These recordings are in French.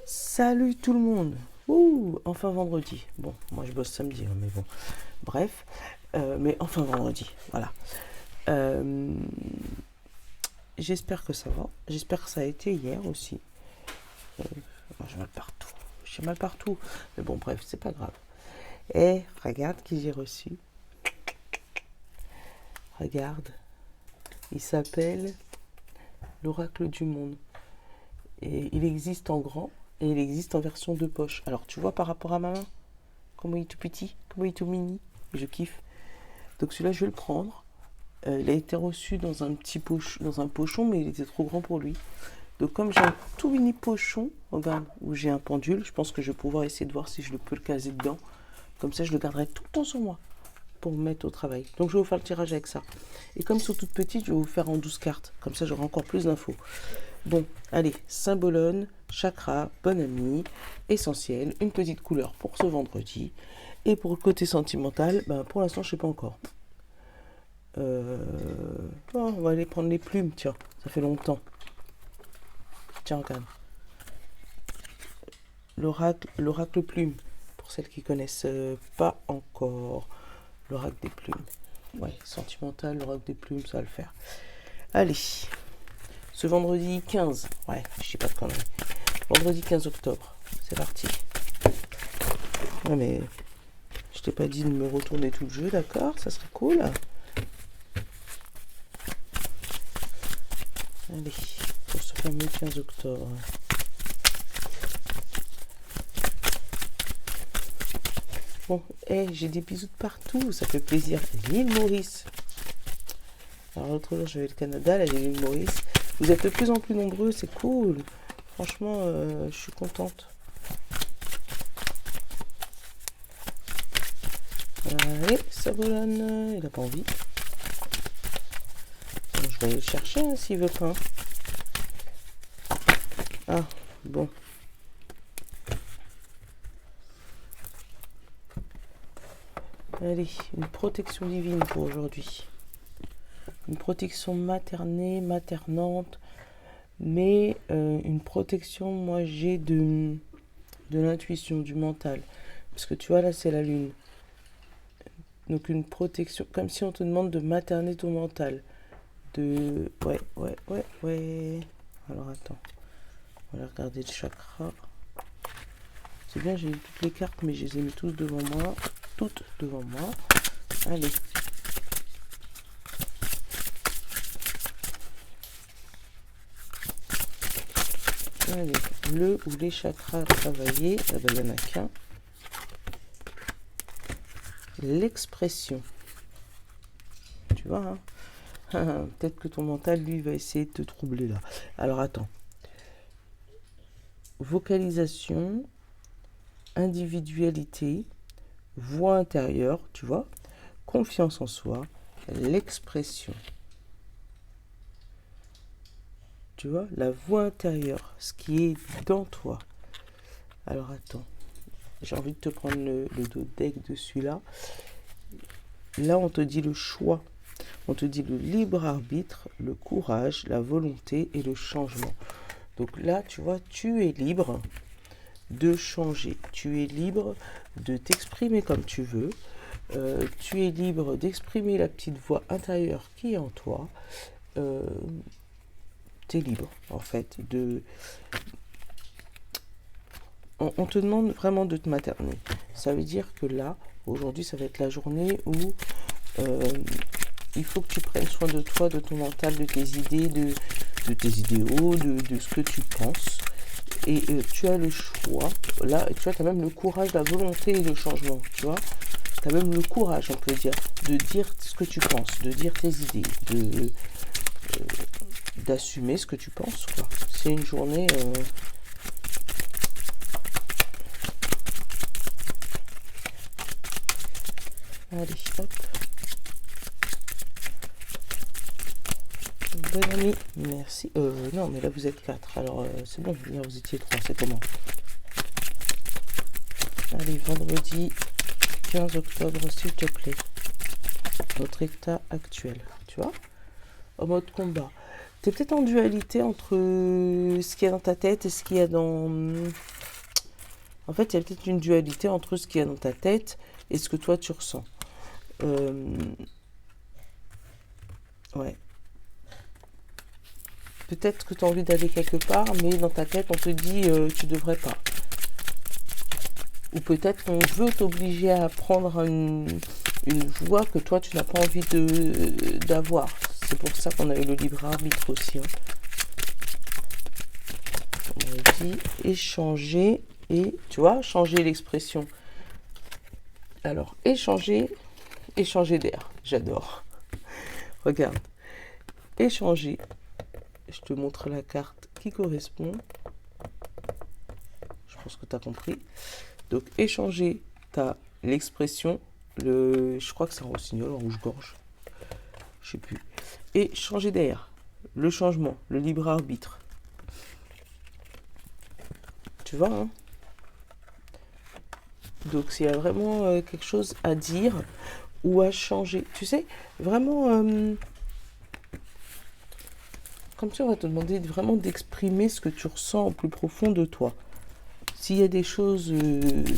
Salut tout le monde. Ouh, enfin vendredi. Bon, moi je bosse samedi, hein, mais bon. Bref, mais enfin vendredi, voilà. Euh, J'espère que ça va. J'espère que ça a été hier aussi. Moi, j'ai mal partout. J'ai mal partout. Mais bon, bref, c'est pas grave. Et regarde qui j'ai reçu. Regarde. Il s'appelle l'Oracle du Monde. Et il existe en grand et il existe en version de poche. Alors, tu vois par rapport à ma main, comment il est tout petit, comment il est tout mini. Je kiffe. Donc celui-là, je vais le prendre. Il a été reçu dans un petit dans un pochon, mais il était trop grand pour lui. Donc comme j'ai un tout mini pochon, regarde, où j'ai un pendule, je pense que je vais pouvoir essayer de voir si je peux le caser dedans. Comme ça, je le garderai tout le temps sur moi pour me mettre au travail. Donc je vais vous faire le tirage avec ça. Et comme ils sont toutes petites, je vais vous faire en 12 cartes. Comme ça, j'aurai encore plus d'infos. Bon, allez, symbolone, chakra, bon ami, essentiel, une petite couleur pour ce vendredi. Et pour le côté sentimental, ben, pour l'instant, je ne sais pas encore. Oh, on va aller prendre les plumes, tiens, ça fait longtemps. Tiens, regarde. L'oracle plume, pour celles qui connaissent pas encore. L'oracle des plumes. Ouais, sentimental, l'oracle des plumes, ça va le faire. Allez, ce vendredi 15, ouais, je sais pas de conneries. Vendredi 15 octobre, c'est parti. Ouais, mais je t'ai pas dit de me retourner tout le jeu, d'accord? Ça serait cool. Allez, pour ce fameux 15 octobre. Bon, j'ai des bisous de partout, ça fait plaisir. L'île Maurice. Alors l'autre jour, j'avais le Canada, là j'ai l'île Maurice. Vous êtes de plus en plus nombreux, c'est cool. Franchement, je suis contente. Allez, Savolane, il a pas envie. Bon, je vais aller le chercher hein, s'il veut pas. Ah, bon. Allez, une protection divine pour aujourd'hui. Une protection maternée, maternante, mais une protection, moi j'ai de l'intuition, du mental. Parce que tu vois, là c'est la lune. Donc une protection, comme si on te demande de materner ton mental. Ouais. Alors attends, on va regarder le chakra. C'est bien, j'ai eu toutes les cartes, mais je les ai mis tous devant moi. Toutes devant moi. Allez. Allez, le ou les chakras à travailler, il n'y en a qu'un. L'expression. Tu vois, hein. Peut-être que ton mental, lui, va essayer de te troubler là. Alors attends. Vocalisation, individualité, voix intérieure, tu vois, confiance en soi, l'expression. Tu vois, la voix intérieure, ce qui est dans toi. Alors attends, j'ai envie de te prendre le deck de celui-là. Là, on te dit le choix. On te dit le libre arbitre, le courage, la volonté et le changement. Donc là, tu vois, tu es libre de changer. Tu es libre de t'exprimer comme tu veux. Tu es libre d'exprimer la petite voix intérieure qui est en toi. Tu es libre, en fait, on te demande vraiment de te materner. Ça veut dire que là, aujourd'hui, ça va être la journée où il faut que tu prennes soin de toi, de ton mental, de tes idées, de tes idéaux, de ce que tu penses. Et tu as le choix. Là, tu vois, tu as même le courage, la volonté et le changement, tu vois. Tu as même le courage, on peut dire, de dire ce que tu penses, de dire tes idées, d'assumer ce que tu penses, quoi. C'est une journée... Allez, hop. Bonne nuit, merci. Non, mais là vous êtes 4, alors c'est bon, hier vous étiez 3, c'est comment? Allez, vendredi 15 octobre, s'il te plaît. Notre état actuel, tu vois? En mode combat. T'es peut-être en dualité entre ce qu'il y a dans ta tête et ce qu'il y a dans En fait, il y a peut-être une dualité entre ce qu'il y a dans ta tête et ce que toi tu ressens. Ouais. Peut-être que tu as envie d'aller quelque part, mais dans ta tête, on te dit tu devrais pas. Ou peut-être qu'on veut t'obliger à prendre une voie que toi, tu n'as pas envie d'avoir. C'est pour ça qu'on a eu le libre arbitre aussi. Hein. On a dit échanger et, tu vois, changer l'expression. Alors, échanger d'air. J'adore. Regarde. Échanger. Je te montre la carte qui correspond. Je pense que tu as compris. Donc, échanger, tu as l'expression, je crois que c'est un rossignol, en rouge-gorge. Je sais plus. Et changer d'air, le changement, le libre arbitre. Tu vois, hein? Donc, s'il y a vraiment quelque chose à dire ou à changer, tu sais, vraiment, comme si on va te demander vraiment d'exprimer ce que tu ressens au plus profond de toi. S'il y a des choses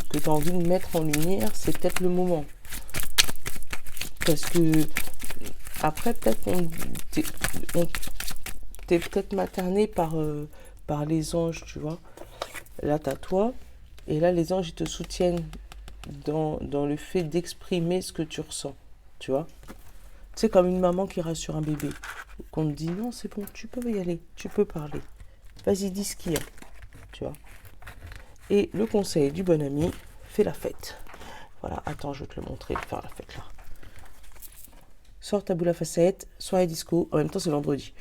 que tu as envie de mettre en lumière, c'est peut-être le moment. Parce que après, peut-être t'es peut-être materné par les anges, tu vois. Là, t'as toi. Et là, les anges, ils te soutiennent dans le fait d'exprimer ce que tu ressens, tu vois. C'est comme une maman qui rassure un bébé. Qu'on te dit, non, c'est bon, tu peux y aller, tu peux parler. Vas-y, dis ce qu'il y a, tu vois. Et le conseil du bon ami, fais la fête. Voilà, attends, je vais te le montrer, faire la fête là. Sors ta boule à facettes, soirée disco, en même temps c'est vendredi.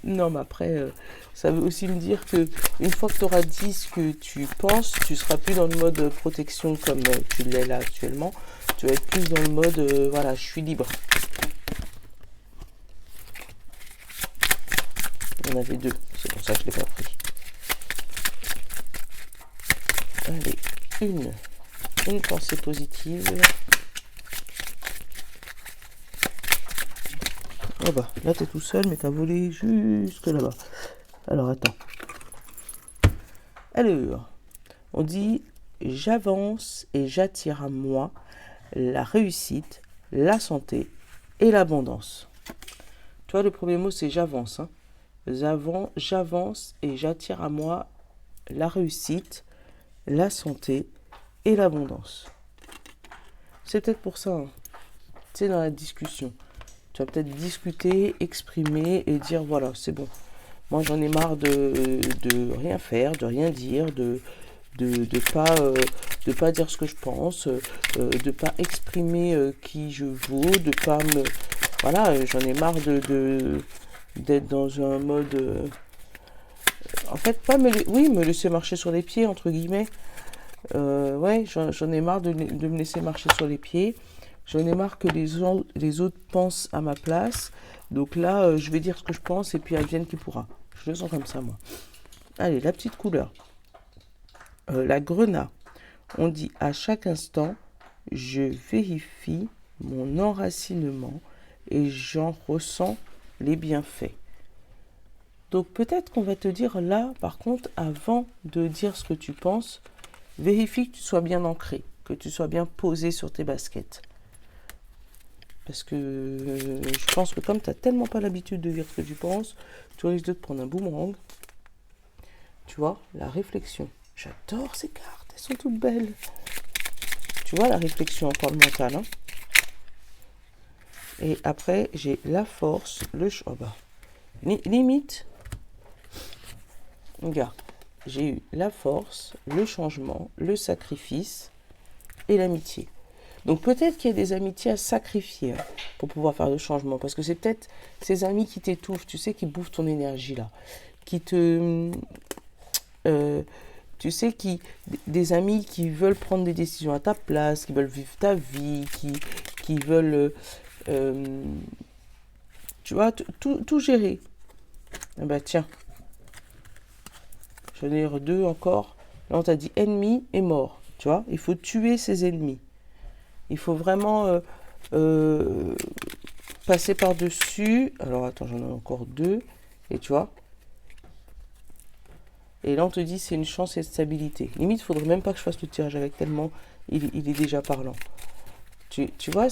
Non, mais après, ça veut aussi me dire que une fois que tu auras dit ce que tu penses, tu seras plus dans le mode protection comme tu l'es là actuellement. Tu vas être plus dans le mode, voilà, je suis libre. Il y en avait deux, c'est pour ça que je ne l'ai pas pris. Allez, une pensée positive. Oh bah, là t'es tout seul, mais t'as volé jusque là-bas. Alors attends. Alors, on dit j'avance et j'attire à moi la réussite, la santé et l'abondance. Tu vois, le premier mot c'est j'avance. Hein. J'avance et j'attire à moi la réussite, la santé et l'abondance. C'est peut-être pour ça, hein. Tu sais, dans la discussion. Tu vas peut-être discuter, exprimer et dire voilà, c'est bon. Moi, j'en ai marre de rien faire, de rien dire, de pas dire ce que je pense, de pas exprimer qui je vaux, de pas me... Voilà, j'en ai marre d'être dans un mode... en fait, pas me laisser marcher sur les pieds, entre guillemets. Ouais, j'en ai marre de me laisser marcher sur les pieds. J'en ai marre que les autres pensent à ma place. Donc là, je vais dire ce que je pense et puis advienne qui pourra. Je le sens comme ça, moi. Allez, la petite couleur. La grenat. On dit à chaque instant, je vérifie mon enracinement et j'en ressens les bienfaits. Donc peut-être qu'on va te dire là, par contre, avant de dire ce que tu penses, vérifie que tu sois bien ancré, que tu sois bien posé sur tes baskets. Parce que je pense que comme tu n'as tellement pas l'habitude de dire ce que tu penses, tu risques de te prendre un boomerang. Tu vois, la réflexion. J'adore ces cartes, elles sont toutes belles. Tu vois, la réflexion encore le mental. Hein. Et après, j'ai la force, le choix. Oh bah, limite, regarde, j'ai eu la force, le changement, le sacrifice et l'amitié. Donc peut-être qu'il y a des amitiés à sacrifier hein, pour pouvoir faire le changement. Parce que c'est peut-être ces amis qui t'étouffent, tu sais, qui bouffent ton énergie là. Qui te... tu sais, des amis qui veulent prendre des décisions à ta place, qui veulent vivre ta vie, qui veulent... tu vois, tout gérer. Ah bah tiens. J'en ai deux encore. Là on t'a dit ennemi et mort. Tu vois, il faut tuer ses ennemis. Il faut vraiment passer par-dessus. Alors, attends, j'en ai encore deux. Et tu vois. Et là, on te dit c'est une chance et stabilité. Limite, il faudrait même pas que je fasse le tirage avec tellement il est déjà parlant. Tu vois,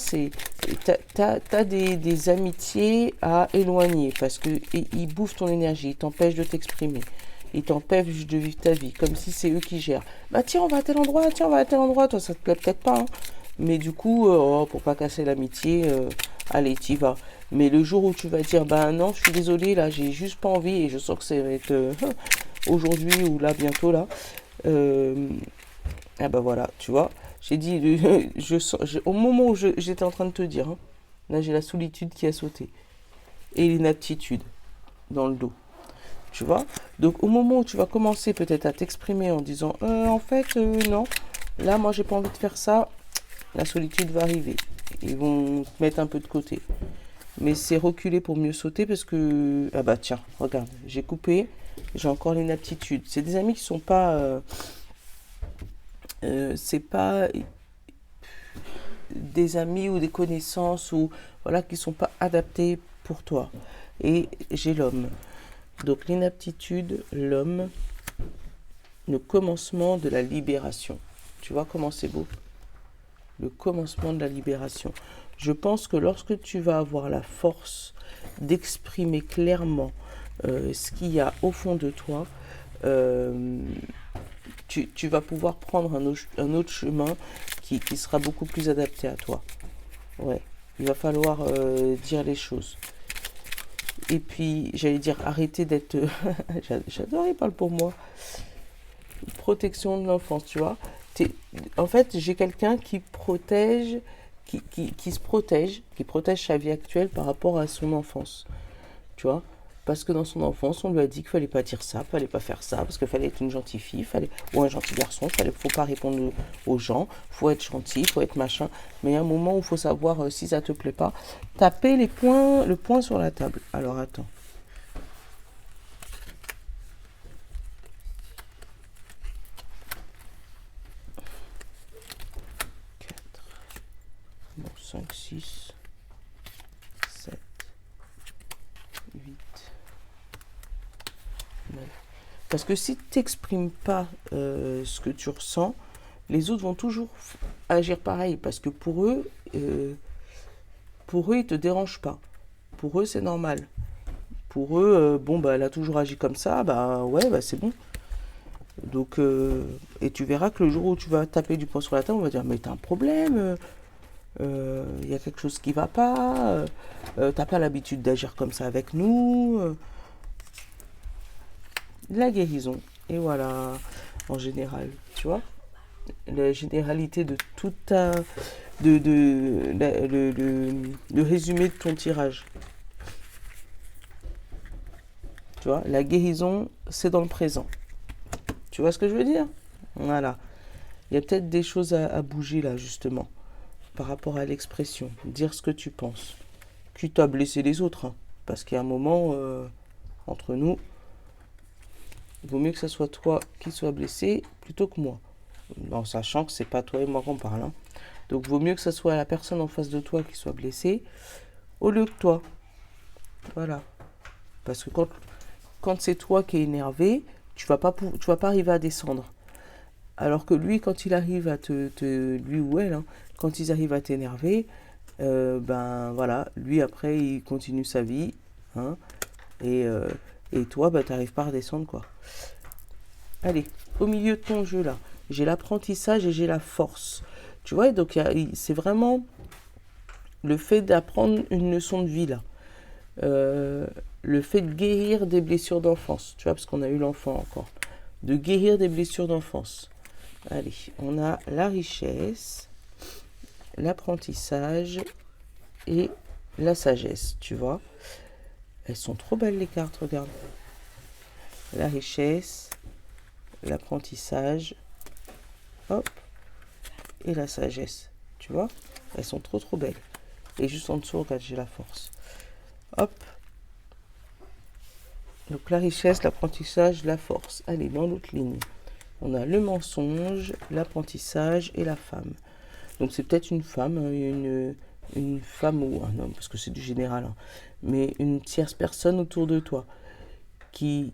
t'as des amitiés à éloigner parce que ils bouffent ton énergie, ils t'empêchent de t'exprimer, ils t'empêchent de vivre ta vie, comme si c'est eux qui gèrent. Bah tiens, on va à tel endroit, tiens, on va à tel endroit, toi ça te plaît peut-être pas, hein. Mais du coup, pour pas casser l'amitié, allez, t'y vas. Mais le jour où tu vas dire, bah non, je suis désolée, là, j'ai juste pas envie et je sens que ça va être aujourd'hui ou là, bientôt là, ah bah voilà, tu vois. J'ai dit, au moment où j'étais en train de te dire, hein, là j'ai la solitude qui a sauté et l'inaptitude dans le dos, tu vois. Donc au moment où tu vas commencer peut-être à t'exprimer en disant, en fait, non, là moi j'ai pas envie de faire ça, la solitude va arriver. Ils vont te mettre un peu de côté. Mais c'est reculer pour mieux sauter parce que, ah bah tiens, regarde, j'ai coupé, j'ai encore l'inaptitude. C'est des amis qui sont pas, c'est pas des amis ou des connaissances ou voilà qui sont pas adaptés pour toi. Et j'ai l'homme. Donc l'inaptitude, l'homme, le commencement de la libération. Tu vois comment c'est beau? Le commencement de la libération. Je pense que lorsque tu vas avoir la force d'exprimer clairement ce qu'il y a au fond de toi, tu vas pouvoir prendre un autre chemin qui sera beaucoup plus adapté à toi. Ouais, il va falloir dire les choses. Et puis, j'allais dire, arrêter d'être... J'adore, il parle pour moi. Protection de l'enfance, tu vois. En fait, j'ai quelqu'un qui protège, qui se protège, qui protège sa vie actuelle par rapport à son enfance. Tu vois. Parce que dans son enfance, on lui a dit qu'il fallait pas dire ça, qu'il fallait pas faire ça, parce qu'il fallait être une gentille fille, ou un gentil garçon, faut pas répondre aux gens, faut être gentil, faut être machin. Mais il y a un moment où il faut savoir si ça te plaît pas. Taper le poing sur la table. Alors attends. Bon, 5, 6, 7, 8, 9. Parce que si tu n'exprimes pas ce que tu ressens, les autres vont toujours agir pareil. Parce que pour eux, ils ne te dérangent pas. Pour eux, c'est normal. Pour eux, bon, bah, elle a toujours agi comme ça, bah ouais, bah c'est bon. Donc, et tu verras que le jour où tu vas taper du poing sur la table, on va dire, mais t'as un problème, y a quelque chose qui va pas, t'as pas l'habitude d'agir comme ça avec nous. La guérison, et voilà, en général, tu vois, la généralité de tout ta... le résumé de ton tirage. Tu vois, la guérison, c'est dans le présent. Tu vois ce que je veux dire? Voilà. Il y a peut-être des choses à bouger là, justement, par rapport à l'expression. Dire ce que tu penses. Quitte à blesser les autres. Hein, parce qu'il y a un moment, entre nous, il vaut mieux que ce soit toi qui sois blessé plutôt que moi. En sachant que c'est pas toi et moi qu'on parle. Hein. Donc, il vaut mieux que ce soit la personne en face de toi qui soit blessée au lieu que toi. Voilà. Parce que quand c'est toi qui es énervé, tu vas pas arriver à descendre. Alors que lui, quand il arrive à lui ou elle, hein, quand ils arrivent à t'énerver, ben voilà, lui après il continue sa vie, hein, et toi, ben t'arrives pas à redescendre quoi. Allez, au milieu de ton jeu là, j'ai l'apprentissage et j'ai la force. Tu vois, donc c'est vraiment le fait d'apprendre une leçon de vie là. Le fait de guérir des blessures d'enfance, tu vois, parce qu'on a eu l'enfant encore. De guérir des blessures d'enfance. Allez, on a la richesse, l'apprentissage et la sagesse, tu vois. Elles sont trop belles les cartes, regarde. La richesse, l'apprentissage, hop, et la sagesse, tu vois. Elles sont trop belles. Et juste en dessous, regarde, j'ai la force. Hop. Donc la richesse, l'apprentissage, la force. Allez, dans l'autre ligne. On a le mensonge, l'apprentissage et la femme. Donc c'est peut-être une femme, une femme ou un homme, parce que c'est du général, hein, mais une tierce personne autour de toi qui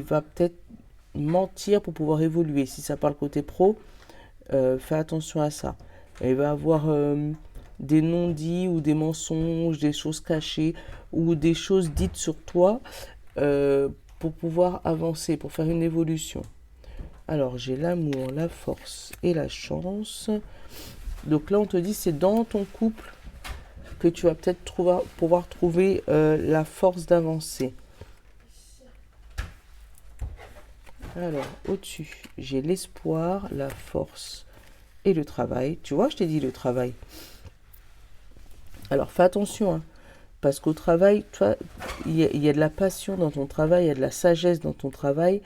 va peut-être mentir pour pouvoir évoluer. Si ça parle côté pro, fais attention à ça. Il va y avoir des non-dits ou des mensonges, des choses cachées ou des choses dites sur toi pour pouvoir avancer, pour faire une évolution. Alors, j'ai l'amour, la force et la chance. Donc là, on te dit, c'est dans ton couple que tu vas peut-être pouvoir trouver la force d'avancer. Alors, au-dessus, j'ai l'espoir, la force et le travail. Tu vois, je t'ai dit le travail. Alors, fais attention, hein, parce qu'au travail, toi, il y a de la passion dans ton travail, il y a de la sagesse dans ton travail,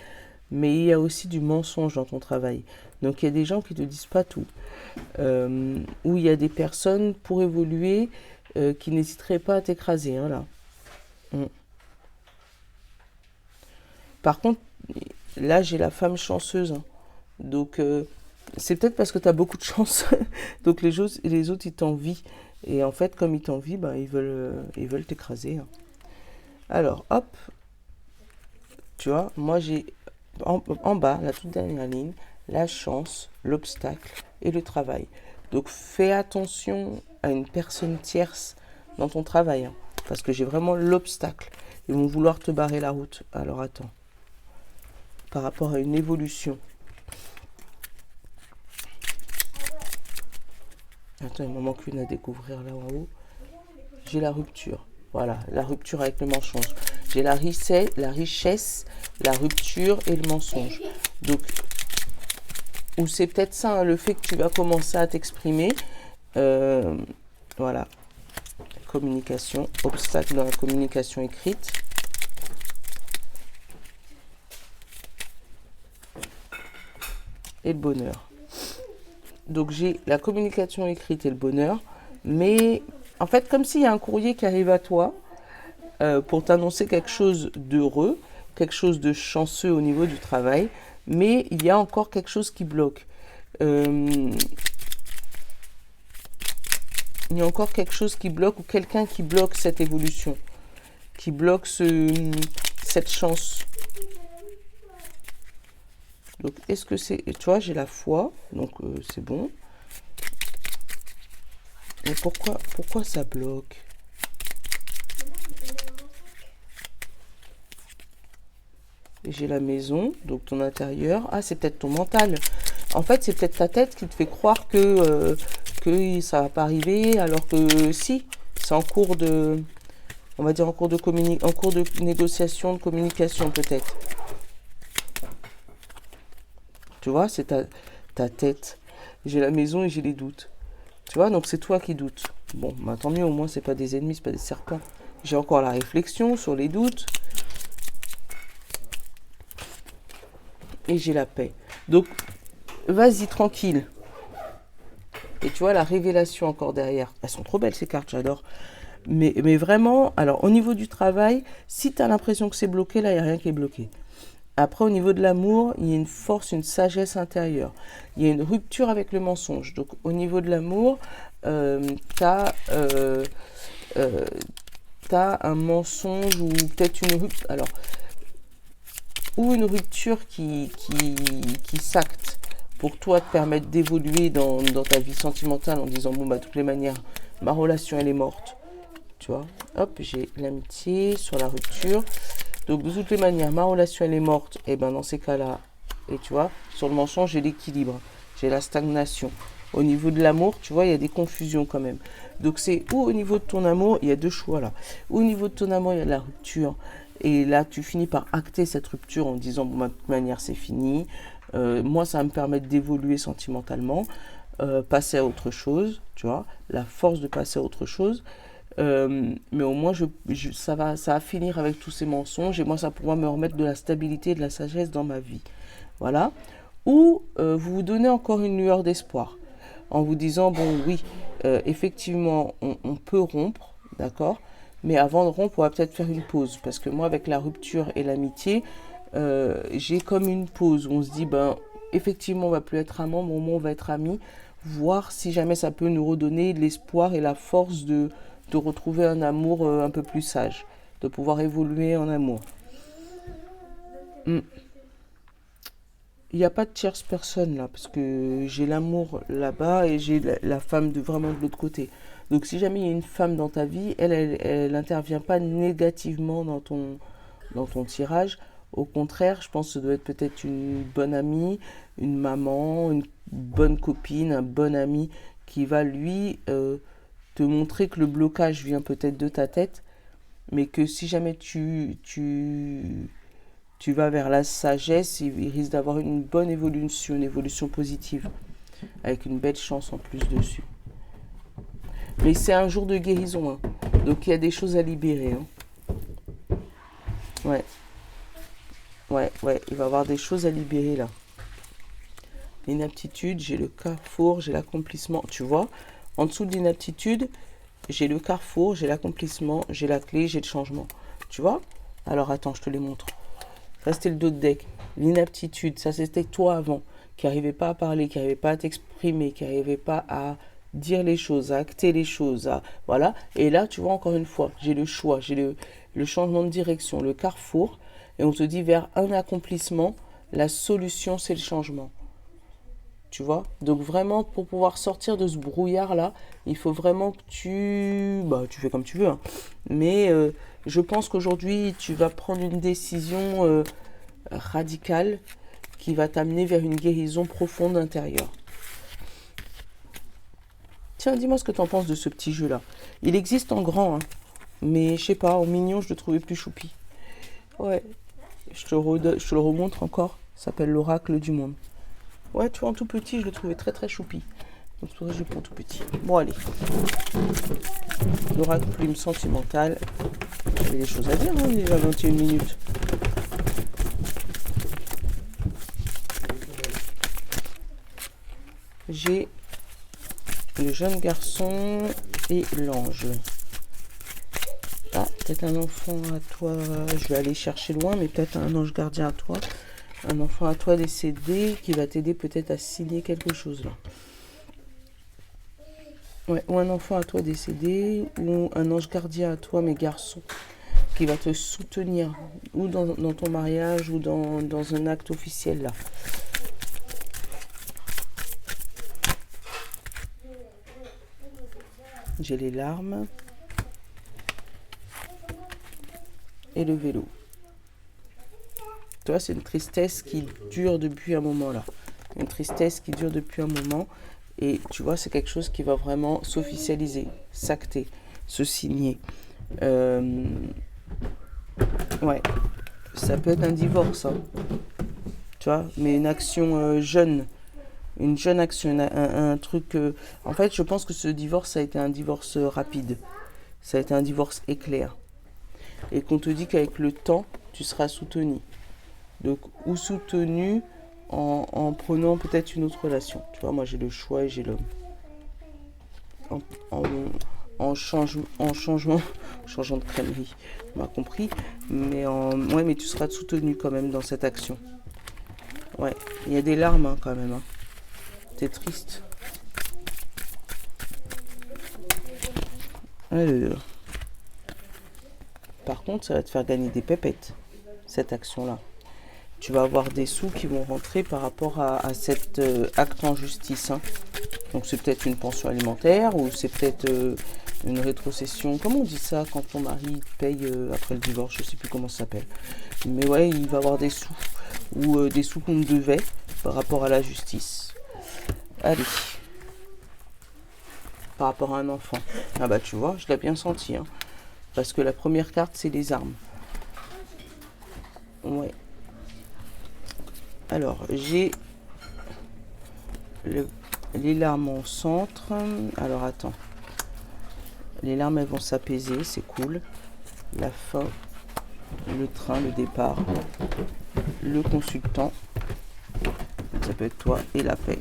mais il y a aussi du mensonge dans ton travail. Donc, il y a des gens qui ne te disent pas tout. Où il y a des personnes, pour évoluer, qui n'hésiteraient pas à t'écraser, hein, là. Mm. Par contre, là, j'ai la femme chanceuse, hein. Donc, c'est peut-être parce que tu as beaucoup de chance. Donc, les autres, ils t'envient. Et en fait, comme ils t'envient, ben, ils veulent t'écraser, hein. Alors, hop, tu vois, moi, j'ai en bas, la toute dernière ligne, la chance, l'obstacle et le travail. Donc, fais attention à une personne tierce dans ton travail, hein, parce que j'ai vraiment l'obstacle. Ils vont vouloir te barrer la route. Alors, attends. Par rapport à une évolution. Attends, il m'en manque une à découvrir là en haut. J'ai la rupture. Voilà, la rupture avec le mensonge. J'ai la richesse, la rupture et le mensonge. Donc, ou c'est peut-être ça, hein, le fait que tu vas commencer à t'exprimer. Voilà. Communication, obstacle dans la communication écrite. Et le bonheur. Donc j'ai la communication écrite et le bonheur, mais en fait comme s'il y a un courrier qui arrive à toi pour t'annoncer quelque chose d'heureux, quelque chose de chanceux au niveau du travail, mais il y a encore quelque chose qui bloque. Il y a encore quelque chose qui bloque ou quelqu'un qui bloque cette évolution, qui bloque cette chance. Donc, est-ce que c'est... Tu vois, j'ai la foi, donc c'est bon. Mais pourquoi ça bloque? J'ai la maison, donc ton intérieur. Ah, c'est peut-être ton mental. En fait, c'est peut-être ta tête qui te fait croire que ça va pas arriver, alors que si, c'est en cours de... On va dire en cours de négociation, de communication peut-être. Tu vois, c'est ta tête. J'ai la maison et j'ai les doutes. Tu vois, donc c'est toi qui doutes. Bon, bah, tant mieux, au moins, c'est pas des ennemis, c'est pas des serpents. J'ai encore la réflexion sur les doutes. Et j'ai la paix. Donc, vas-y, tranquille. Et tu vois, la révélation encore derrière. Elles sont trop belles, ces cartes, j'adore. Mais vraiment, alors, au niveau du travail, si tu as l'impression que c'est bloqué, là, il n'y a rien qui est bloqué. Après, au niveau de l'amour, il y a une force, une sagesse intérieure. Il y a une rupture avec le mensonge. Donc, au niveau de l'amour, tu as un mensonge ou peut-être une rupture. Alors, ou une rupture qui s'acte pour toi te permettre d'évoluer dans ta vie sentimentale en disant, bon, bah, de toutes les manières, ma relation, elle est morte. Tu vois, hop, j'ai l'amitié sur la rupture. Donc, de toutes les manières, ma relation, elle est morte. Et ben dans ces cas-là, et tu vois, sur le mensonge, j'ai l'équilibre. J'ai la stagnation. Au niveau de l'amour, tu vois, il y a des confusions quand même. Donc, c'est ou au niveau de ton amour, il y a deux choix là. Ou au niveau de ton amour, il y a la rupture. Et là, tu finis par acter cette rupture en disant, bon, de toute manière, c'est fini. Moi, ça va me permettre d'évoluer sentimentalement. Passer à autre chose, tu vois. La force de passer à autre chose. Mais au moins ça va finir avec tous ces mensonges et moi ça pourra me remettre de la stabilité et de la sagesse dans ma vie, voilà. Ou vous vous donnez encore une lueur d'espoir en vous disant, bon oui, effectivement on peut rompre, d'accord, mais avant de rompre on va peut-être faire une pause, parce que moi avec la rupture et l'amitié, j'ai comme une pause où on se dit, ben effectivement on va plus être amants, mais au moins on va être amis, voir si jamais ça peut nous redonner l'espoir et la force de retrouver un amour un peu plus sage, de pouvoir évoluer en amour. il n'y a pas de tierce personne là, parce que j'ai l'amour là-bas et j'ai la femme de vraiment de l'autre côté. Donc si jamais il y a une femme dans ta vie, elle n'intervient pas négativement dans ton tirage. Au contraire, je pense que ça doit être peut-être une bonne amie, une maman, une bonne copine, un bon ami qui va lui te montrer que le blocage vient peut-être de ta tête, mais que si jamais tu vas vers la sagesse, il risque d'avoir une bonne évolution, une évolution positive, avec une belle chance en plus dessus. Mais c'est un jour de guérison, hein. Donc il y a des choses à libérer. Hein. Ouais, ouais, il va y avoir des choses à libérer là. L'inaptitude, j'ai le carrefour, j'ai l'accomplissement. Tu vois, en dessous de l'inaptitude, j'ai le carrefour, j'ai l'accomplissement, j'ai la clé, j'ai le changement. Tu vois? Alors attends, je te les montre. Ça, c'était le dos de deck. L'inaptitude, ça, c'était toi avant, qui n'arrivait pas à parler, qui n'arrivait pas à t'exprimer, qui n'arrivait pas à dire les choses, à acter les choses. Voilà. Et là, tu vois, encore une fois, j'ai le choix, j'ai le changement de direction, le carrefour. Et on te dit vers un accomplissement, la solution, c'est le changement. Tu vois? Donc vraiment, pour pouvoir sortir de ce brouillard-là, il faut vraiment que tu fais comme tu veux, hein. Mais je pense qu'aujourd'hui, tu vas prendre une décision radicale qui va t'amener vers une guérison profonde intérieure. Tiens, dis-moi ce que tu en penses de ce petit jeu-là. Il existe en grand, hein, mais je sais pas, en mignon, je le trouvais plus choupi. Ouais, je te le remontre encore. Ça s'appelle l'oracle du monde. Ouais, tu vois, en tout petit, je le trouvais très très choupi. Donc c'est pour ça que je le prends tout petit. Bon, allez. L'oracle plume sentimentale. J'ai des choses à dire, hein, déjà 21 minutes. J'ai le jeune garçon et l'ange. Ah, peut-être un enfant à toi. Je vais aller chercher loin, mais peut-être un ange gardien à toi. Un enfant à toi décédé qui va t'aider peut-être à signer quelque chose là. Ouais, ou un enfant à toi décédé, ou un ange gardien à toi, mes garçons, qui va te soutenir, ou dans ton mariage, ou dans un acte officiel là. J'ai les larmes et le vélo. Tu vois, c'est une tristesse qui dure depuis un moment là. Une tristesse qui dure depuis un moment. Et tu vois, c'est quelque chose qui va vraiment s'officialiser, s'acter, se signer. Ouais, ça peut être un divorce, hein. Tu vois, mais une action jeune. Une jeune action, un truc... En fait, je pense que ce divorce, ça a été un divorce rapide. Ça a été un divorce éclair. Et qu'on te dit qu'avec le temps, tu seras soutenu. Donc, ou soutenu en prenant peut-être une autre relation. Tu vois, moi j'ai le choix et j'ai l'homme. Changeant de crèmerie, tu m'as compris. Ouais, mais tu seras soutenu quand même dans cette action. Ouais, il y a des larmes hein, quand même. Hein. T'es triste. Alors. Par contre, ça va te faire gagner des pépettes, cette action-là. Tu vas avoir des sous qui vont rentrer par rapport à cet acte en justice. Hein. Donc c'est peut-être une pension alimentaire ou c'est peut-être une rétrocession. Comment on dit ça quand ton mari paye après le divorce? Je ne sais plus comment ça s'appelle. Mais ouais, il va avoir des sous ou des sous qu'on devait par rapport à la justice. Allez. Par rapport à un enfant. Ah bah tu vois, je l'ai bien senti. Hein. Parce que la première carte, c'est les armes. Ouais. Alors, j'ai les larmes au centre. Alors, attends. Les larmes, elles vont s'apaiser, c'est cool. La fin, le train, le départ, le consultant. Ça peut être toi et la paix.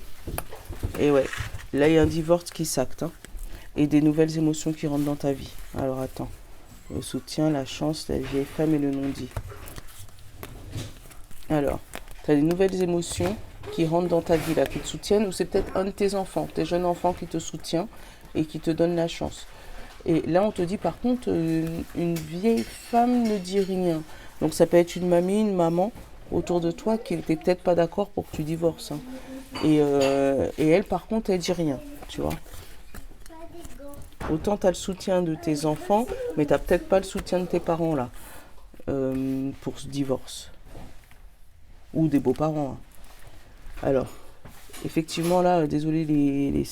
Et ouais, là, il y a un divorce qui s'acte. Hein, et des nouvelles émotions qui rentrent dans ta vie. Alors, attends. Le soutien, la chance, la vieille femme et le non-dit. Alors, tu as des nouvelles émotions qui rentrent dans ta vie, là, qui te soutiennent, ou c'est peut-être un de tes enfants, tes jeunes enfants qui te soutient et qui te donne la chance. Et là, on te dit, par contre, une vieille femme ne dit rien. Donc, ça peut être une mamie, une maman, autour de toi qui n'étaient peut-être pas d'accord pour que tu divorces. Hein. Et elle, par contre, elle dit rien, tu vois. Autant tu as le soutien de tes enfants, mais tu n'as peut-être pas le soutien de tes parents, là, pour ce divorce. Ou des beaux-parents. Hein. Alors, effectivement, là, désolé,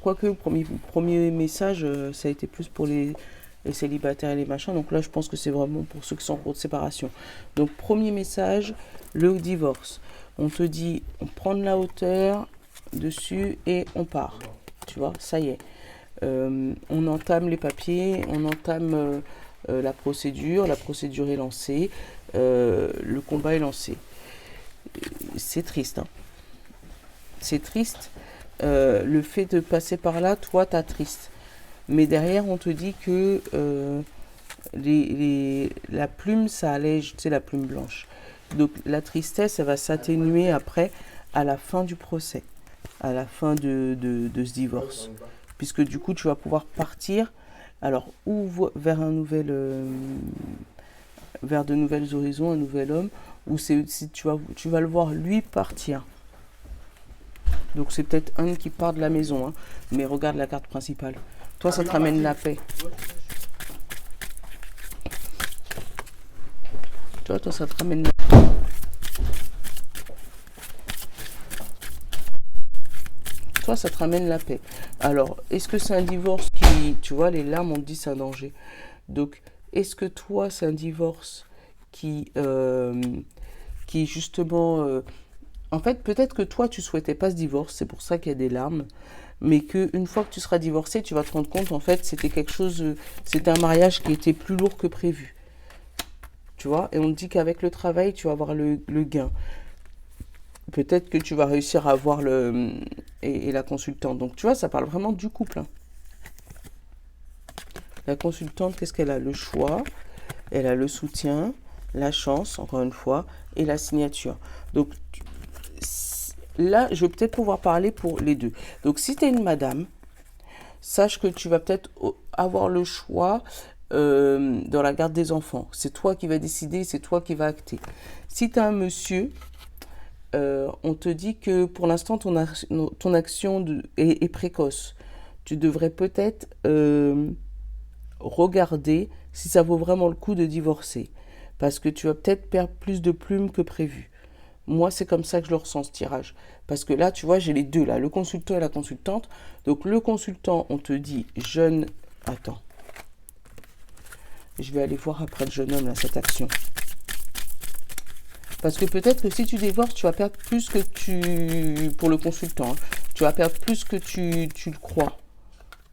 quoique, premier message, ça a été plus pour les célibataires et les machins. Donc là, je pense que c'est vraiment pour ceux qui sont en cours de séparation. Donc, premier message, le divorce. On te dit, on prend de la hauteur dessus et on part. Tu vois, ça y est. On entame les papiers, on entame la procédure est lancée, le combat est lancé. C'est triste, hein. C'est triste. Le fait de passer par là, toi, t'as triste. Mais derrière, on te dit que la plume, ça allège, tu sais, la plume blanche. Donc, la tristesse, elle va s'atténuer après, à la fin du procès, à la fin de ce divorce. Puisque du coup, tu vas pouvoir partir, alors, ou vers vers de nouvelles horizons, un nouvel homme, ou si tu vas le voir, lui, partir. Donc c'est peut-être un qui part de la maison, hein. Mais regarde la carte principale. Toi, ça te ramène la paix. Toi, ça te ramène la paix. Toi, ça te ramène la paix. Alors, est-ce que c'est un divorce qui... Tu vois, les larmes, on te dit c'est un danger. Donc, est-ce que toi, c'est un divorce qui justement... En fait, peut-être que toi, tu souhaitais pas ce divorce, c'est pour ça qu'il y a des larmes, mais qu'une fois que tu seras divorcé, tu vas te rendre compte, en fait, c'était un mariage qui était plus lourd que prévu. Tu vois, et on te dit qu'avec le travail, tu vas avoir le gain. Peut-être que tu vas réussir à avoir et la consultante. Donc, tu vois, ça parle vraiment du couple. Hein. La consultante, qu'est-ce qu'elle a? Le choix, elle a le soutien, la chance, encore une fois, et la signature. Donc, là, je vais peut-être pouvoir parler pour les deux. Donc, si tu es une madame, sache que tu vas peut-être avoir le choix dans la garde des enfants. C'est toi qui vas décider, c'est toi qui vas acter. Si tu es un monsieur, on te dit que pour l'instant, ton action est précoce. Tu devrais peut-être regarder si ça vaut vraiment le coup de divorcer. Parce que tu vas peut-être perdre plus de plumes que prévu. Moi, c'est comme ça que je le ressens, ce tirage. Parce que là, tu vois, j'ai les deux, là, le consultant et la consultante. Donc, le consultant, on te dit jeune... Attends. Je vais aller voir après le jeune homme, là, cette action. Parce que peut-être que si tu divorces, tu vas perdre plus que pour le consultant, hein, tu vas perdre plus que tu le crois.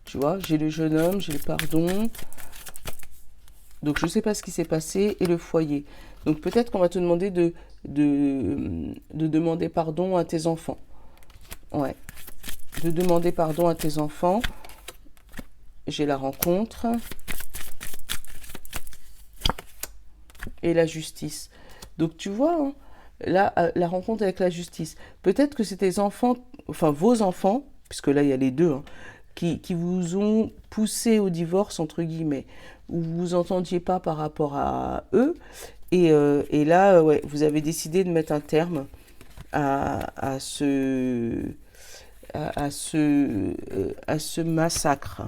Tu vois, j'ai le jeune homme, j'ai le pardon. Donc, je ne sais pas ce qui s'est passé et le foyer. Donc, peut-être qu'on va te demander de demander pardon à tes enfants. Ouais. De demander pardon à tes enfants. J'ai la rencontre. Et la justice. Donc, tu vois, hein, là, la rencontre avec la justice. Peut-être que c'est tes enfants, enfin, vos enfants, puisque là, il y a les deux, hein, qui vous ont poussé au divorce, entre guillemets, où vous vous entendiez pas par rapport à eux. Et là, ouais, vous avez décidé de mettre un terme à ce massacre.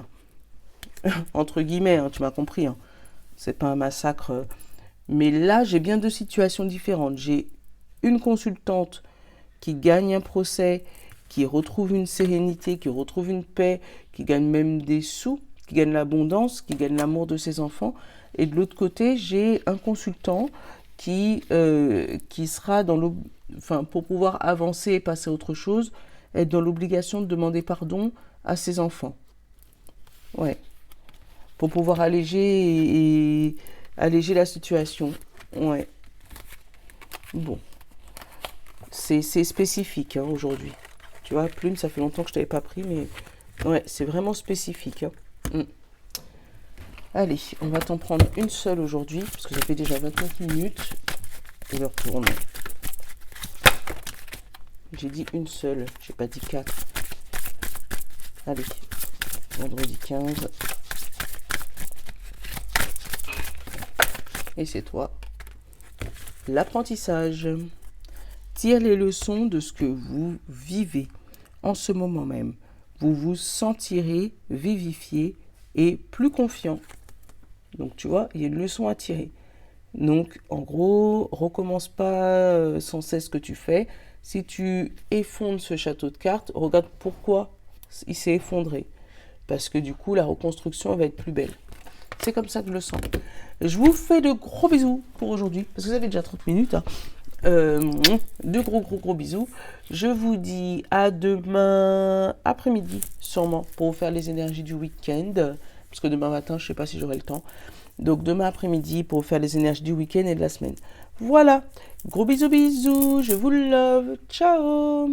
Entre guillemets, hein, tu m'as compris. Hein. C'est pas un massacre. Mais là, j'ai bien deux situations différentes. J'ai une consultante qui gagne un procès, qui retrouve une sérénité, qui retrouve une paix, qui gagne même des sous, qui gagne l'abondance, qui gagne l'amour de ses enfants. Et de l'autre côté, j'ai un consultant qui sera pour pouvoir avancer et passer à autre chose, être dans l'obligation de demander pardon à ses enfants. Ouais. Pour pouvoir alléger la situation. Ouais. Bon. C'est spécifique hein, aujourd'hui. Tu vois, plume, ça fait longtemps que je t'avais pas pris, mais ouais, c'est vraiment spécifique. Hein. Allez, on va t'en prendre une seule aujourd'hui, parce que ça fait déjà 29 minutes. Et le retourne. J'ai dit une seule, j'ai pas dit 4. Allez, vendredi 15. Et c'est toi. l'apprentissage. Tire les leçons de ce que vous vivez en ce moment même. Vous vous sentirez vivifié et plus confiant. Donc, tu vois, il y a une leçon à tirer. Donc, en gros, recommence pas sans cesse ce que tu fais. Si tu effondres ce château de cartes, regarde pourquoi il s'est effondré. Parce que du coup, la reconstruction va être plus belle. C'est comme ça que je le sens. Je vous fais de gros bisous pour aujourd'hui, parce que vous avez déjà 30 minutes. Hein. De gros bisous. Je vous dis à demain après-midi, sûrement, pour vous faire les énergies du week-end. Parce que demain matin, je ne sais pas si j'aurai le temps. Donc demain après-midi, pour vous faire les énergies du week-end et de la semaine. Voilà. Gros bisous, je vous love. Ciao.